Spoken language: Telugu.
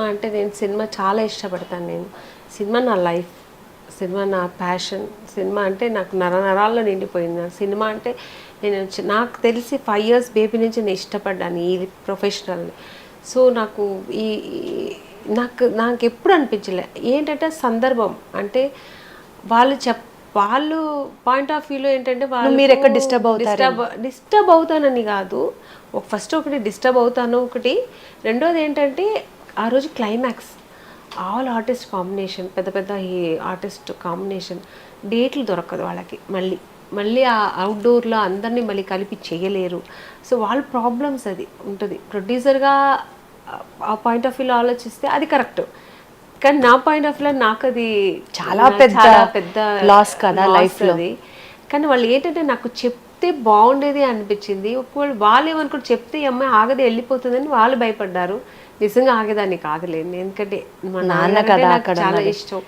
సినిమా అంటే నేను సినిమా చాలా ఇష్టపడతాను. నేను సినిమా నా లైఫ్, సినిమా నా ప్యాషన్. సినిమా అంటే నాకు నరాల్లో నిండిపోయింది. నాకు సినిమా అంటే నేను నాకు తెలిసి 5 years బేబీ నుంచి నేను ఇష్టపడ్డాను ఈ ప్రొఫెషనల్ని. సో నాకు ఈ నాకు ఎప్పుడు అనిపించలే ఏంటంటే సందర్భం అంటే వాళ్ళు వాళ్ళు పాయింట్ ఆఫ్ వ్యూలో ఏంటంటే వాళ్ళు మీరు ఎక్కడ డిస్టర్బ్ అవుతానని కాదు. ఫస్ట్ ఒకటి డిస్టర్బ్ అవుతాను, ఒకటి రెండోది ఏంటంటే ఆ రోజు క్లైమాక్స్ ఆల్ ఆర్టిస్ట్ కాంబినేషన్, పెద్ద పెద్ద ఈ ఆర్టిస్ట్ కాంబినేషన్, డేట్లు దొరకదు వాళ్ళకి. మళ్ళీ ఆ అవుట్డోర్లో అందరినీ మళ్ళీ కలిపి చేయలేరు. సో వాళ్ళ ప్రాబ్లమ్స్ అది ఉంటుంది. ప్రొడ్యూసర్గా ఆ పాయింట్ ఆఫ్ వ్యూలో ఆలోచిస్తే అది కరెక్ట్, కానీ నా పాయింట్ ఆఫ్ వ్యూలో నాకు అది చాలా పెద్ద లాస్ కదా లైఫ్లో. అది. కానీ వాళ్ళు ఏంటంటే నాకు చెప్తే బాగుండేది అనిపించింది. ఒకవేళ వాళ్ళు ఏమనుకుంటే చెప్తే ఈ అమ్మాయి ఆగదే వెళ్ళిపోతుందని వాళ్ళు భయపడ్డారు. నిజంగా ఆగేదాన్ని కాదులేండి, ఎందుకంటే మా నాన్న కదా నాకు చాలా ఇష్టం.